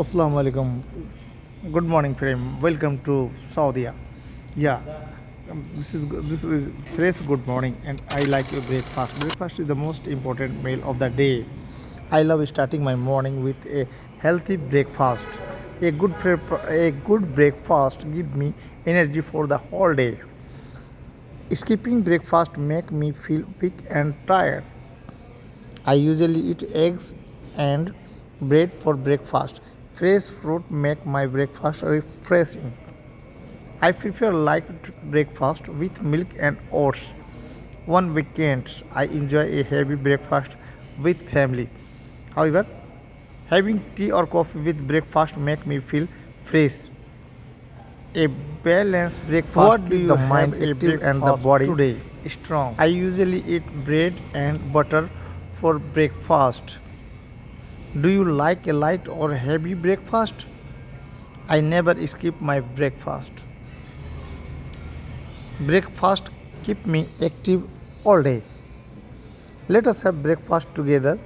Assalamu alaikum. Good morning, friend. Welcome to Saudi. Yeah, this is fresh good morning, and I like your breakfast. Breakfast is the most important meal of the day. I love starting my morning with a healthy breakfast. A good breakfast give me energy for the whole day. Skipping breakfast make me feel weak and tired. I usually eat eggs and bread for breakfast. Fresh fruit make my breakfast refreshing. I prefer light breakfast with milk and oats. On weekends, I enjoy a heavy breakfast with family. However, having tea or coffee with breakfast make me feel fresh. A balanced breakfast keeps the mind active and the body today strong. I usually eat bread and butter for breakfast. Do you like a light or heavy breakfast? I never skip my breakfast. Breakfast keep me active all day. Let us have breakfast together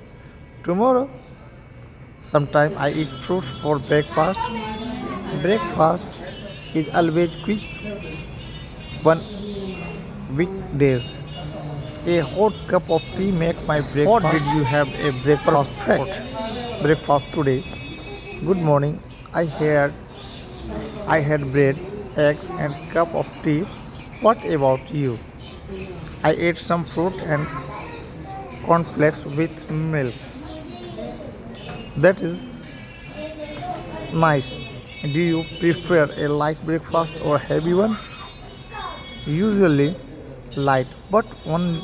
tomorrow. Sometimes I eat fruits for breakfast. Breakfast is always quick one weekdays. A hot cup of tea make my breakfast. What did you have a breakfast? Perfect breakfast today. Good morning. I had I had bread, eggs, and cup of tea. What about you? I ate some fruit and cornflakes with milk. That is nice. Do you prefer a light breakfast or heavy one? Usually light, but on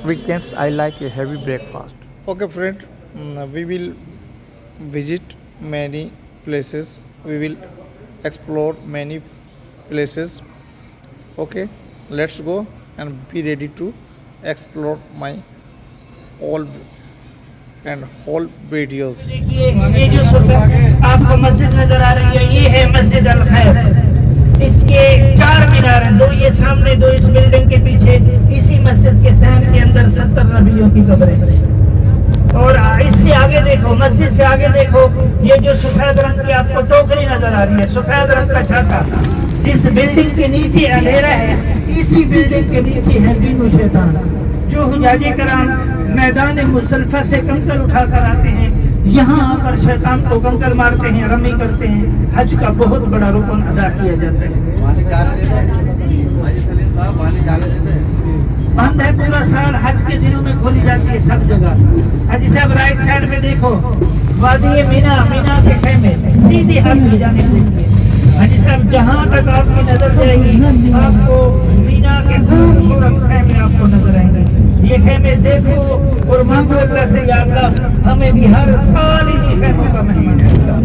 weekends I like a heavy breakfast. Okay, friend, we will visit many places. We will explore many places. Okay, let's go and be ready to explore my all and whole videos. देखिए ये जो सुबह आपको मस्जिद नजर आ रही है ये है मस्जिद अल खैर। इसके चार मीनार हैं, दो ये सामने दो इस बिल्डिंग के पीछे। इसी मस्जिद के सहन के अंदर 70 नबियों की कब्रें हैं। और इससे आगे देखो, मस्जिद से आगे देखो, ये जो सफेद रंग की आपको टोकरी नजर आ रही है, सफेद रंग का छाता, जिस बिल्डिंग के नीचे अंधेरा है इसी बिल्डिंग के नीचे है जीनू शैतान। जो हुजाजे कराम मैदान मुजल्फा से कंकर उठाकर आते हैं, यहाँ आकर शैतान को कंकर मारते हैं, रमी करते हैं। हज का बहुत बड़ा रुकन अदा किया जाता है। बंद है पूरा साल, हज के दिनों में खोली जाती है सब जगह। हाजी साहब राइट साइड में देखो, वादी मीना, मीना के खेमे सीधे हाथ ले जाने के लिए। हाजी साहब जहाँ तक आपकी नजर जाएगी आपको मीना के खूबसूरत खेमे आपको नजर आएंगे। ये खेमे देखो और मांगो अल्लाह से, या अल्लाह हमें भी हर साल इन खेमों का मेहमान बना।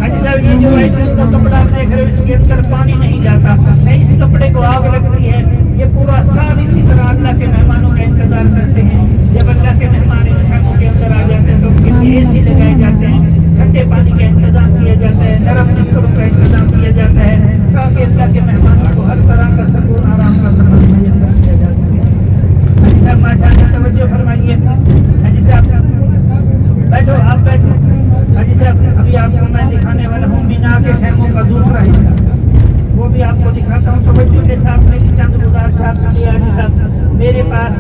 हाजी साहब ये जो व्हाइट रंग का कपड़ा आप देख रहे हो इसके अंदर पानी नहीं जाता, नहीं इस कपड़े को आग लगती है। ये पूरा साल इसी तरह अल्लाह के मेहमानों का इंतजार करते हैं। जब अल्लाह के मेहमान इन खेमों के अंदर आ जाते हैं तो उनके लिए एसी लगाए जाते हैं, ठंडे पानी का इंतजाम किया जाता है, नरम बिस्तरों का इंतजाम किया जाता है, ताकि अल्लाह के मेहमानों को हर तरह का सुकून आराम का सफर मुयस्सर किया जा सके। माशाअल्लाह तवज्जो फरमाइए। हाजी साहब बैठो, आप बैठो। हाजी साहब अभी आपको मैं दिखाने वाला हूँ मीना के खेमों का दूसरा हिस्सा, वो भी आपको दिखाता हूँ। तवज्जो के साथ मेरी चंद गुजारिशात सुनिए। हाजी साहब मेरे पास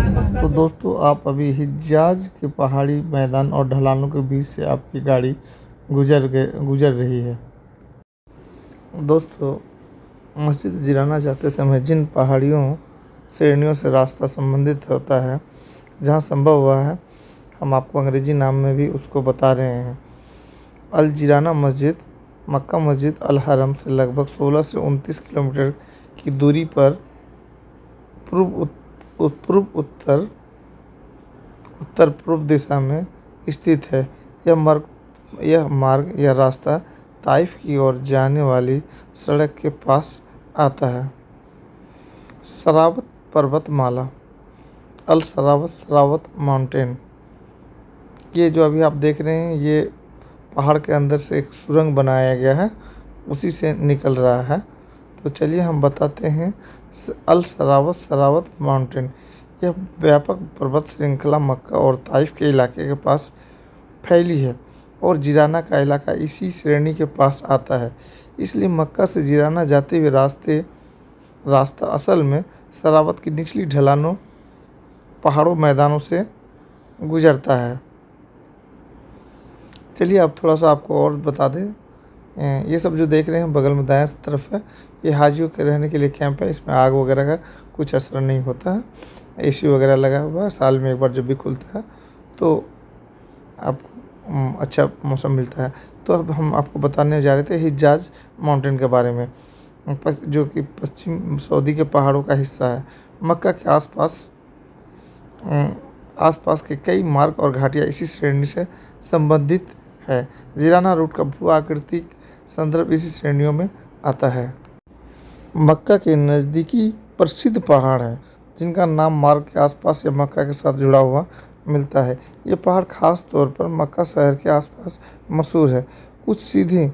तो दोस्तों, आप अभी हिजाज के पहाड़ी मैदान और ढलानों के बीच से आपकी गाड़ी गुजर रही है। दोस्तों, मस्जिद जिराना जाते समय जिन पहाड़ियों श्रेणियों से रास्ता संबंधित होता है, जहाँ संभव हुआ है हम आपको अंग्रेजी नाम में भी उसको बता रहे हैं। अल जिराना मस्जिद मक्का मस्जिद अल हरम से लगभग 16 से 29 किलोमीटर की दूरी पर पूर्व उत्तर पूर्व दिशा में स्थित है। यह मार्ग या रास्ता ताइफ की ओर जाने वाली सड़क के पास आता है। सरावत पर्वतमाला, अल सरावत माउंटेन, ये जो अभी आप देख रहे हैं ये पहाड़ के अंदर से एक सुरंग बनाया गया है, उसी से निकल रहा है। तो चलिए हम बताते हैं। अल सरावत माउंटेन, यह व्यापक पर्वत श्रृंखला मक्का और ताइफ के इलाके के पास फैली है। और जिराना का इलाका इसी श्रेणी के पास आता है। इसलिए मक्का से जिराना जाते हुए रास्ता असल में सरावत की निचली ढलानों, पहाड़ों, मैदानों से गुजरता है। चलिए अब थोड़ा सा आपको और बता दें। ये सब जो देख रहे हैं बगल में दाएं तरफ है, ये हाजियों के रहने के लिए कैंप है। इसमें आग वगैरह का कुछ असर नहीं होता है। एसी वगैरह लगा हुआ है, साल में एक बार जब भी खुलता है तो आपको अच्छा मौसम मिलता है। तो अब हम आपको बताने जा रहे थे हिजाज माउंटेन के बारे में, जो कि पश्चिम सऊदी के पहाड़ों का हिस्सा है। मक्का के आसपास के कई मार्ग और घाटियाँ इसी श्रेणी से संबंधित है। जिराना रूट का भू आकृतिक संदर्भ इसी श्रेणियों में आता है। मक्का के नज़दीकी प्रसिद्ध पहाड़ हैं जिनका नाम मार्ग के आसपास या मक्का के साथ जुड़ा हुआ मिलता है। ये पहाड़ खास तौर पर मक्का शहर के आसपास मशहूर है। कुछ सीधे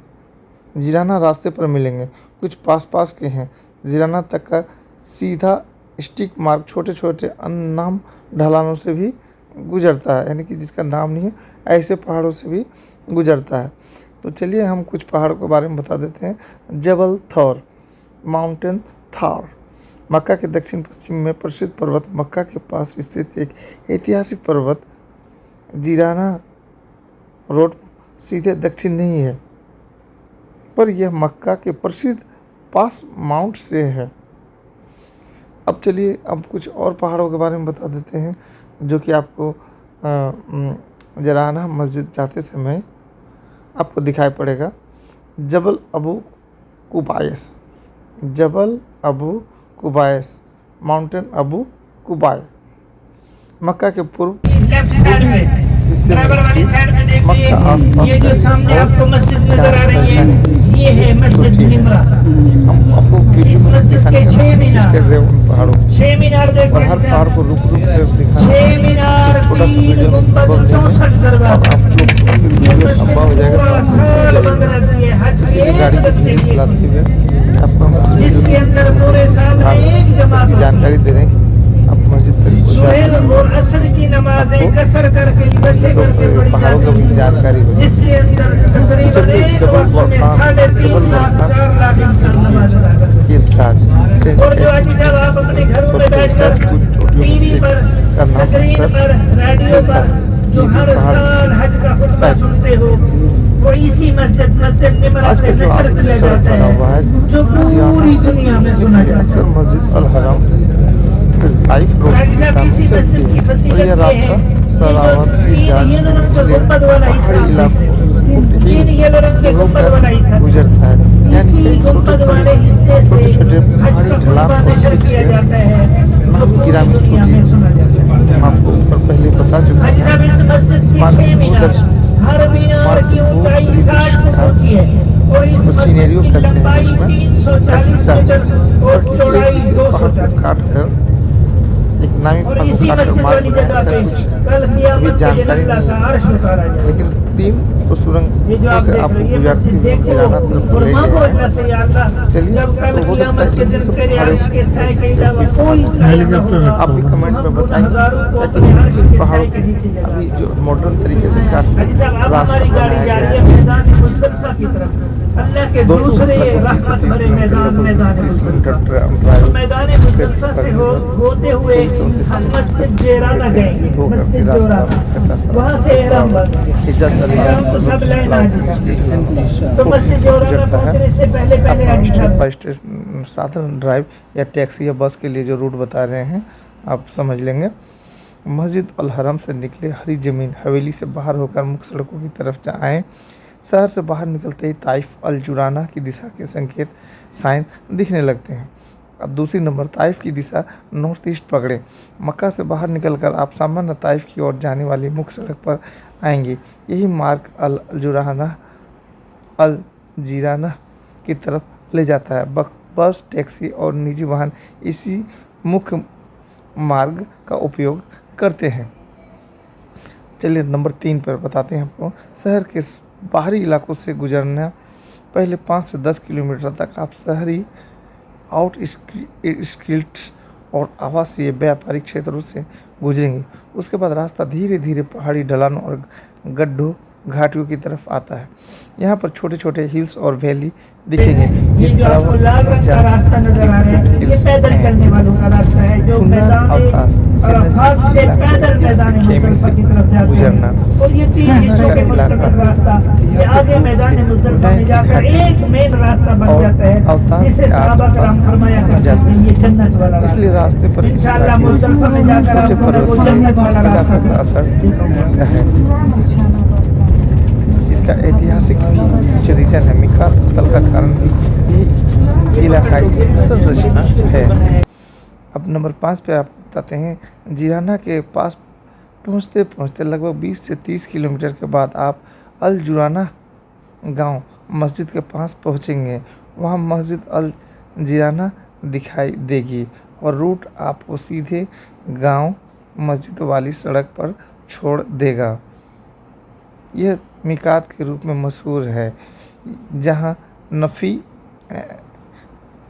जिराना रास्ते पर मिलेंगे, कुछ पास के हैं। जिराना तक का सीधा स्टिक मार्ग छोटे छोटे अननाम ढलानों से भी गुजरता है, यानी कि जिसका नाम नहीं है, ऐसे पहाड़ों से भी गुजरता है। तो चलिए हम कुछ पहाड़ों के बारे में बता देते हैं। जबल थौर, माउंटेन थार, मक्का के दक्षिण पश्चिम में प्रसिद्ध पर्वत। मक्का के पास स्थित एक ऐतिहासिक पर्वत। जिराना रोड सीधे दक्षिण नहीं है, पर यह मक्का के प्रसिद्ध पास माउंट से है। अब चलिए अब कुछ और पहाड़ों के बारे में बता देते हैं जो कि आपको जिराना मस्जिद जाते समय आपको दिखाई पड़ेगा। जबल अबू कुबायस, जबल अबू कुबायस, माउंटेन अबू कुबाय, मक्का के पूर्व लेफ्ट साइड में हिस्से में बराबर वाली साइड में स्थित देखिए, मक्का आसपास ये जो सामने आपको मस्जिद नजर आ रही है, ये है मस्जिद निमरा। हम आपको वीडियो में मस्जिद दिखाने के की 6 कोशिश मीनार, कर रहे हैं उन पहाड़ों को, 6 मीनार और देखिए, हर पहाड़ को रुक कर दिखाना 6 मीनार, छोटा सा 3 वीडियो में संभव गुंबद, नहीं 64 है। दरगाह। और आप लोग वीडियो लंबा हो जाएगा तो पूरा आप साल बंद रहती है, हर इसीलिए एक गाड़ी को बंदे धीरे की चलाते हुए आपको हम इस वीडियो जिसके अंदर पूरे साल में एक जमात की जानकारी दे रहे हैं कि आप मस्जिद तक पहुँचा सुबह और असर की नमाजें कसर करके इकट्ठे करके पढ़ी पहाड़ों का जाती भी हैं, जानकारी हो। जिसके अंदर तकरीबन चलिए एक जबल वक्त में बुरहान, 3.5 लाख 4 लाख इंसान नमाज अदा करते हैं। ये साज और जो आज जब आप अपने घरों में बैठकर टीवी पर, स्क्रीन पर, रेडियो पर जो हर साल हज का खुतबा सुनते हो, वो इसी मस्जिद निमरा आज से का जो नशर आखिरी किया सड़क जाता बना हुआ है, है जो पूरी दुनिया में सुना जाता अक्सर है। मस्जिद अल हरम फिर ताइफ रोड गाड़ी के साहब सामने इसी चलती मस्जिद की है और फसीलत यह ये रास्ता है, सरावत की जांच ये रंग का निचले गुंबद वाला हिस्सा पहाड़ी इलाकों तीन येलो रंग के गुंबद वाला हिस्सा गुजरता है, यानी इसी कि गुंबद वाले हिस्से से छोटे छोटे हज पहाड़ी का ढलान खुतबा और नशर बीच किया में जाता है, जो पूरी गिरामी दुनिया छोटी, में सुना जाता है। हम आपको ऊपर पहले बता चुके हाजी हैं। साहब इस मस्जिद की 6 मीनार, हर मीनार की ऊंचाई 60 फुट ऊंची है और इस इसको मस्जिद सीनेरियो की कहते हैं, लंबाई उसमें 340 हिस्सा मीटर और और किसी एक चौड़ाई विशेष पहाड़ को 240। काट कर एक नामी और पहाड़ को इसी काट कर मस्जिद मार्ग वाली बनाया, जगह ऐसा पे कुछ कल अभी क़यामत के जानकारी दिन अल्लाह नहीं का है। अर्श उतारा जाएगा। लेकिन 3 ये जो आप सुरंग से देख आपको रहे हैं, ये गुजरती मस्जिद हुई देखो जिराना तरफ और ले मांगो गए अल्लाह से, या अल्लाह, चलिए, जब कल तो हो सकता क़यामत है के कि दिन सब तेरे पहाड़ों अर्श के साए के के अलावा पहाड़ कोई साया न होगा, आप भी कमेंट में हम बताएंगे गुनहगारों को ताकि अपने अर्श के पहाड़ों साए के नीचे ले अभी जाएं। जो मॉडर्न तरीके से काट हाजी साहब अब रास्ता हमारी गाड़ी बनाया जा गया रही है है। मैदान मुस्तफा की तरफ, अल्लाह के दोस्तों दूसरे लगभग रहमत 20 भरे किलोमीटर मैदान लगभग 30 मुस्तफा। किलोमीटर तो मैदान मुस्तफा से होते हुए हम मस्जिद जेराना जाएंगे, मस्जिद जोराना, वहाँ से एहराम बांधेंगे। तो सब लाइन हाजी साहब, तो मस्जिद जोराना पहुँचने से पहले पहले हाजी स्टेप साहब बाय स्टेप साधन ड्राइव या टैक्सी या बस के लिए जो रूट बता रहे हैं आप समझ लेंगे। मस्जिद अल हरम से निकले हरी ज़मीन हवेली से बाहर होकर मुख्य सड़कों की तरफ आएँ। शहर से बाहर निकलते ही ताइफ अल जुराना की दिशा के संकेत साइन दिखने लगते हैं। अब दूसरी नंबर ताइफ की दिशा नॉर्थ ईस्ट पकड़ें। मक्का से बाहर निकलकर आप सामान्य ताइफ की ओर जाने वाली मुख्य सड़क पर आएंगे। यही मार्ग अल जुराना अल जीराना की तरफ ले जाता है। बस, टैक्सी और निजी वाहन इसी मुख्य मार्ग का उपयोग करते हैं। चलिए नंबर 3 पर बताते हैं आपको। शहर के बाहरी इलाकों से गुजरना पहले 5 से 10 किलोमीटर तक आप शहरी आउटस्किर्ट्स और आवासीय व्यापारिक क्षेत्रों से गुजरेंगे। उसके बाद रास्ता धीरे धीरे पहाड़ी ढलानों और गड्ढों घाटियों की तरफ आता है। यहाँ पर छोटे छोटे हिल्स और वैली दिखेंगे। ये जो आपको लाल रंग का रास्ता नजर आ रहा है, ये पैदल चलने वालों का रास्ता है, जो मैदान अराफात से पैदल मैदान मुजफ्फर की तरफ जाते गुजरना। हैं। और ये 3 हिस्सों के मुस्तकिल रास्ता, ये आगे मैदान मुजफ्फर में जाकर एक मेन रास्ता बन जाता है, जिसे सहाबा कराम फरमाया करते हैं ये जन्नत वाला रास्ता। इसलिए रास्ते पर इंशाअल्लाह मुजफ्फर में जाकर छोटे आपको वो जन्नत वाला रास्ता पर्वतों का असर दिखता है। इसका ऐतिहासिक भी रीजन है। मिकात स्थल का कारण भी ये इलाकाई संरचना है। अब नंबर 5 पे आपको बताते हैं, जिराना के पास पहुंचते पहुंचते लगभग 20 से 30 किलोमीटर के बाद आप अल जुराना गांव मस्जिद के पास पहुंचेंगे। वहां मस्जिद अल जिराना दिखाई देगी और रूट आपको सीधे गांव मस्जिद वाली सड़क पर छोड़ देगा। यह मिकात के रूप में मशहूर है, जहां नफ़ी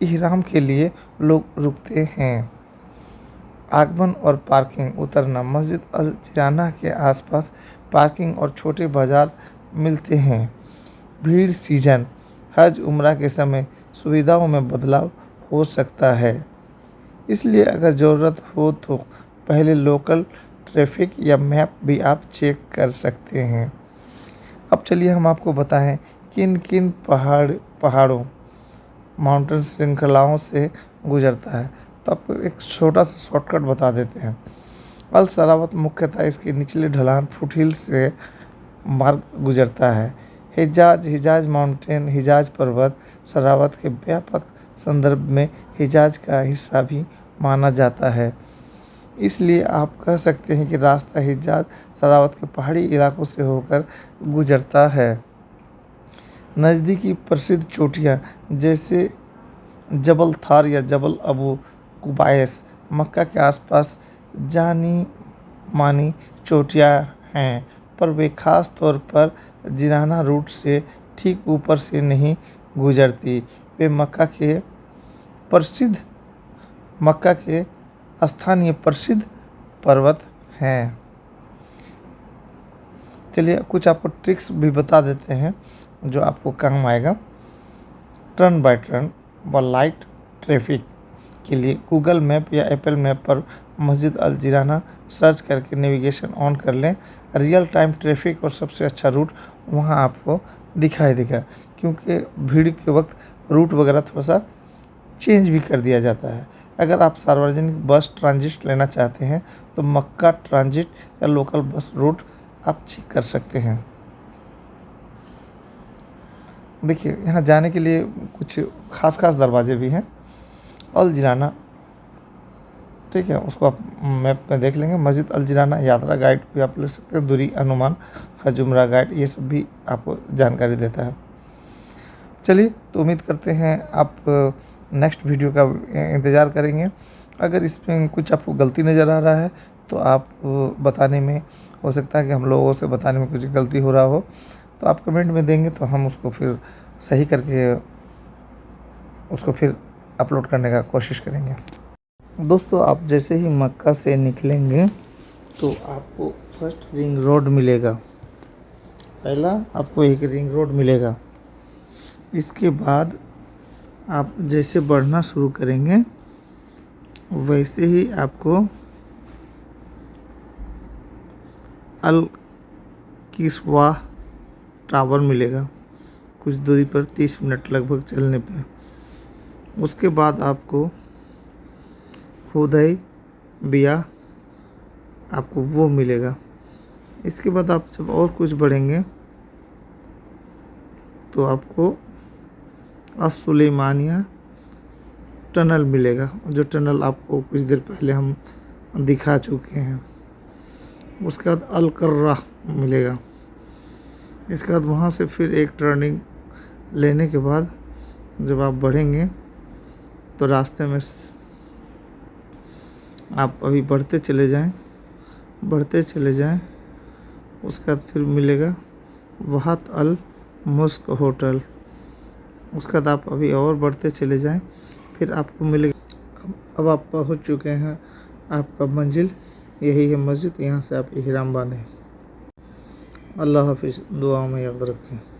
इहराम के लिए लोग रुकते हैं। आगमन और पार्किंग उतरना, मस्जिद अल जिराना के आसपास पार्किंग और छोटे बाज़ार मिलते हैं। भीड़ सीजन, हज उम्रा के समय सुविधाओं में बदलाव हो सकता है, इसलिए अगर ज़रूरत हो तो पहले लोकल ट्रैफिक या मैप भी आप चेक कर सकते हैं। अब चलिए हम आपको बताएं किन किन पहाड़ों माउंटेन श्रृंखलाओं से गुजरता है। तो आपको एक छोटा सा शॉर्टकट बता देते हैं। अल सरावत मुख्यतः इसके निचले ढलान फुटहिल से मार्ग गुजरता है। हिजाज माउंटेन, हिजाज पर्वत सरावत के व्यापक संदर्भ में हिजाज का हिस्सा भी माना जाता है, इसलिए आप कह सकते हैं कि रास्ता हिजाज सरावत के पहाड़ी इलाकों से होकर गुजरता है। नज़दीकी प्रसिद्ध चोटियाँ जैसे जबल थार या जबल अबू कुबायस मक्का के आसपास जानी मानी चोटियाँ हैं, पर वे ख़ास तौर पर जिराना रूट से ठीक ऊपर से नहीं गुजरती। वे मक्का के स्थानीय प्रसिद्ध पर्वत हैं। चलिए कुछ आपको ट्रिक्स भी बता देते हैं जो आपको काम आएगा। टर्न बाय टर्न व लाइट ट्रैफिक के लिए गूगल मैप या एप्पल मैप पर मस्जिद अल जिराना सर्च करके नेविगेशन ऑन कर लें। रियल टाइम ट्रैफिक और सबसे अच्छा रूट वहां आपको दिखाई देगा, क्योंकि भीड़ के वक्त रूट वगैरह थोड़ा सा चेंज भी कर दिया जाता है। अगर आप सार्वजनिक बस ट्रांजिट लेना चाहते हैं तो मक्का ट्रांजिट या लोकल बस रूट आप चेक कर सकते हैं। देखिए यहाँ जाने के लिए कुछ खास दरवाजे भी हैं। अल जिराना, ठीक है, उसको आप मैप में देख लेंगे। मस्जिद अल जिराना यात्रा गाइड भी आप ले सकते हैं। दूरी अनुमान, हज उम्रा गाइड, ये सब भी आपको जानकारी देता है। चलिए तो उम्मीद करते हैं आप नेक्स्ट वीडियो का इंतज़ार करेंगे। अगर इसमें कुछ आपको गलती नज़र आ रहा है तो आप बताने में, हो सकता है कि हम लोगों से बताने में कुछ गलती हो रहा हो, तो आप कमेंट में देंगे तो हम उसको फिर सही करके उसको फिर अपलोड करने का कोशिश करेंगे। दोस्तों आप जैसे ही मक्का से निकलेंगे तो आपको फर्स्ट रिंग रोड मिलेगा। पहला आपको एक रिंग रोड मिलेगा। इसके बाद आप जैसे बढ़ना शुरू करेंगे वैसे ही आपको अल किस्वा टावर मिलेगा, कुछ दूरी पर 30 मिनट लगभग चलने पर। उसके बाद आपको हुदै बिया आपको वो मिलेगा। इसके बाद आप जब और कुछ बढ़ेंगे तो आपको असुलेमानिया टनल मिलेगा, जो टनल आपको कुछ देर पहले हम दिखा चुके हैं। उसके बाद अल कर्रा मिलेगा। इसके बाद वहाँ से फिर एक टर्निंग लेने के बाद जब आप बढ़ेंगे तो रास्ते में आप अभी बढ़ते चले जाएं। उसके बाद फिर मिलेगा वहात अल मुस्क होटल। उसके बाद आप अभी और बढ़ते चले जाएं, फिर आपको मिलेगा। अब आप पहुंच चुके हैं आपका मंजिल, यही है मस्जिद। यहाँ से आप इहराम बांधें। अल्लाह हाफिज़, दुआ में याद रखें।